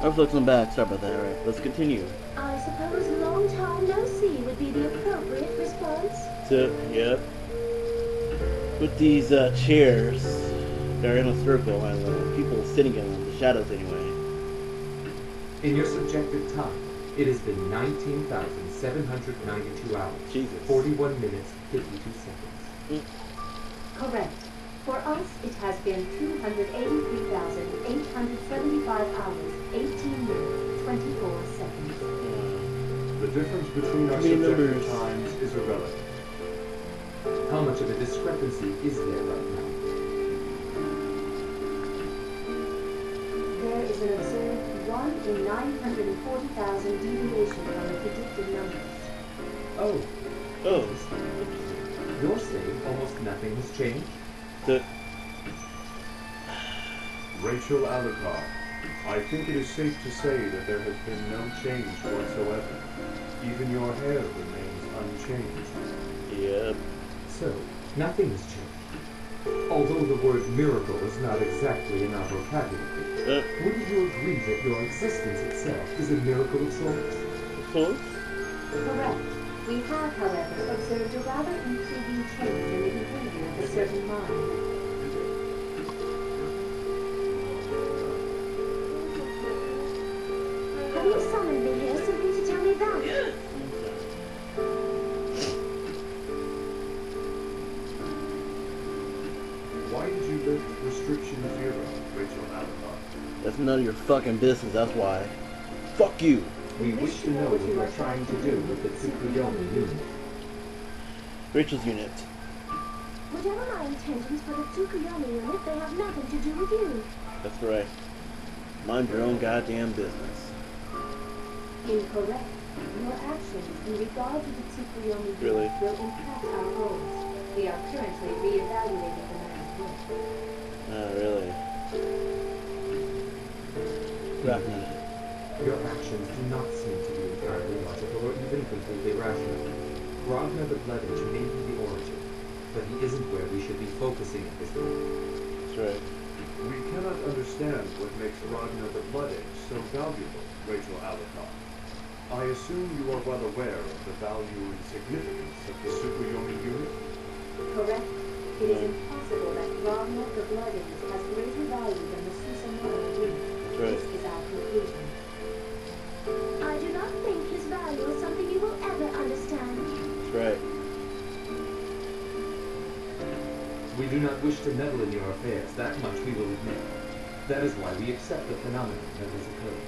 I've looked them back. Sorry about that. Alright, let's continue. I suppose long time no see would be the appropriate response. So, yep. With these chairs, they're in a circle, and people sitting in them, the shadows anyway. In your subjective time, it has been 19,792 hours, Jesus. 41 minutes, 52 seconds. Correct. For us, it has been 283,875 hours, 18 minutes, 24 seconds. The difference between our subjective times is irrelevant. How much of a discrepancy is there right now? There is an observed 1 in 940,000 deviation from the predicted numbers. Oh. Oh. You're saying almost nothing has changed? Rachel Alucard, I think it is safe to say that there has been no change whatsoever. Even your hair remains unchanged. Yep. So, nothing has changed. Although the word miracle is not exactly in our vocabulary, wouldn't you agree that your existence itself is a miracle of sorts? Of course. Correct. We have, however, observed a rather intriguing change in the behavior of a certain mind. Have you summoned me here simply to tell me that? Why did you lift restriction 0, Rachel Alucard? That's none of your fucking business, that's why. Fuck you! We wish to know what you are trying to do with the Tsukuyomi unit. Rachel's unit. Whatever my intentions for the Tsukuyomi unit, they have nothing to do with you. That's right. Mind your own goddamn business. Incorrect. Your actions in regard to the Tsukuyomi unit Really? will impact our goals. We are currently re-evaluating the man's work. Really? Ragnar. Your actions do not seem to be entirely logical or even completely rational. Ragnar the Bloodage may be the origin, but he isn't where we should be focusing at this point. That's right. We cannot understand what makes Ragnar the Bloodage so valuable, Rachel Alucard. I assume you are well aware of the value and significance of the Tsukuyomi unit? Correct. It is impossible that Ragnar the Bloodage has greater value than the Susanoo unit. That's right. This is our conclusion. I do not think his value is something you will ever understand. That's right. We do not wish to meddle in your affairs, that much we will admit. That is why we accept the phenomenon that has occurred.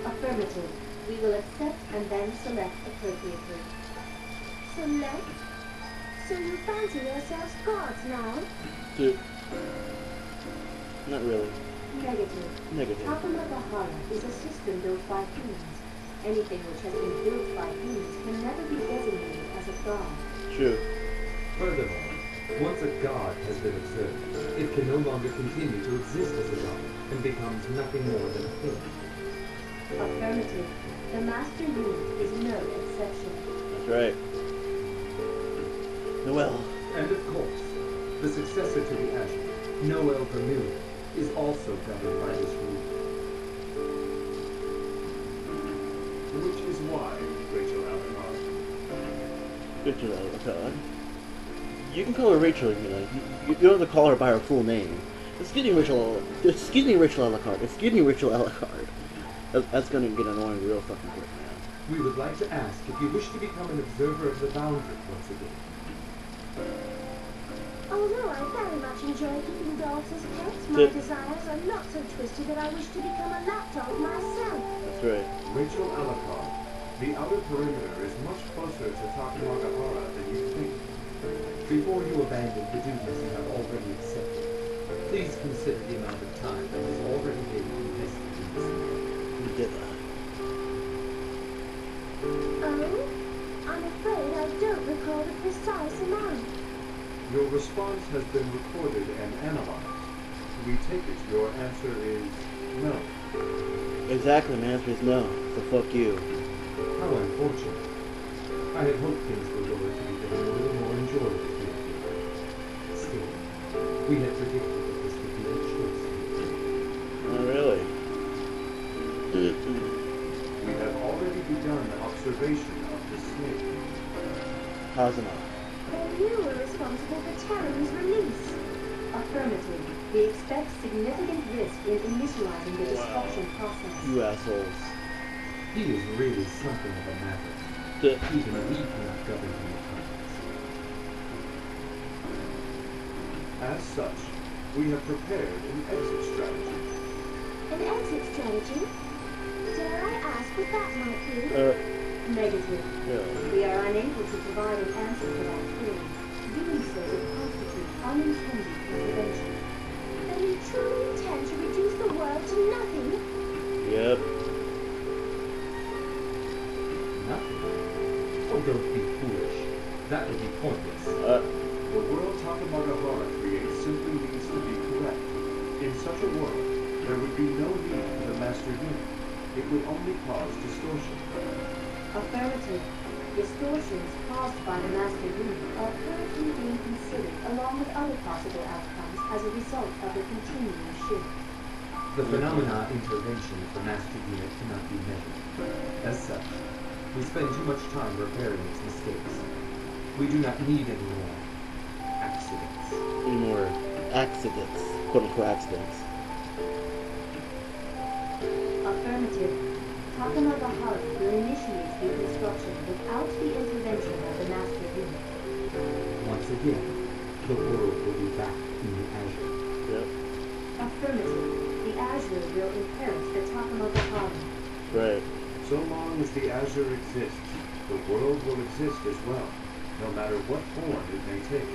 Affirmative. We will accept and then select appropriately. Select? So you fancy yourselves gods now? Dude. Not really. Negative. Negative. Takamagahara is a system built by humans. Anything which has been built by humans can never be designated as a god. True. Furthermore, once a god has been observed, it can no longer continue to exist as a god and becomes nothing more than a thing. Affirmative. The master unit is no exception. That's right. Noel. And of course, the successor to the Azure, Noel Vermilion, is also governed by this rule. Which is why, Rachel Alucard, Rachel Alucard. You can call her Rachel if you like. You don't have to call her by her full name. Excuse me, Rachel. Excuse me, Rachel Alucard. Excuse me, Rachel Alucard. That's gonna get annoying real fucking quick, man. We would like to ask if you wish to become an observer of the boundary once again. Although I very much enjoy keeping dogs as pets, my desires are not so twisted that I wish to become a lapdog myself. That's right. Rachel Alucard, the outer perimeter is much closer to Takamagahara than you think. Before you abandon the duties you have already accepted, please consider the amount of time that has already been invested in this matter. We did that. Oh? I'm afraid I don't recall the precise amount. Your response has been recorded and analyzed. We take it your answer is no. Exactly, my answer is no. So fuck you. How unfortunate. I had hoped things were going to be a little more enjoyable here. Still, we had predicted that this would be a choice. Not really. We have already begun observation of the snake. Kazuma. Then you were responsible for Terran's release. Affirmative. We expect significant risk in initializing the destruction process. You assholes. He is really something of a maverick. Even we cannot govern him at times. As such, we have prepared an exit strategy. An exit strategy? Dare I ask what that might be? Negative. Yeah. We are unable to provide an answer to that query. Doing so would constitute unintended intervention. Then you truly intend to reduce the world to nothing? Yep. Nothing. Oh, don't be foolish. That would be pointless. The world Takamagahara creates simply needs to be correct. In such a world, there would be no need for the master unit. It would only cause distortion. Affirmative. Distortions caused by the master unit are currently being considered along with other possible outcomes as a result of the continuum shift. The phenomena intervention of the master unit cannot be measured. As such, we spend too much time repairing its mistakes. We do not need any more accidents. Any more accidents. Quote unquote accidents. Affirmative. Takamagahara will initiate reconstruction without the intervention of the master unit. Once again, the world will be back in the azure. Yep. Affirmative. The azure will inherit the Takamagahara. Right. So long as the azure exists, the world will exist as well, no matter what form it may take.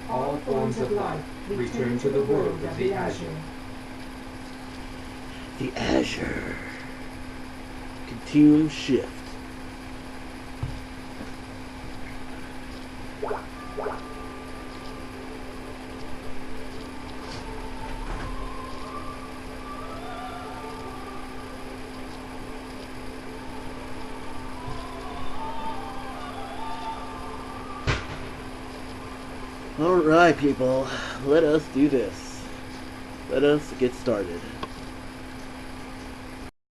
All forms of life return to the world of the azure. The azure. Continuum shift. Alright, people, let us do this. Let us get started.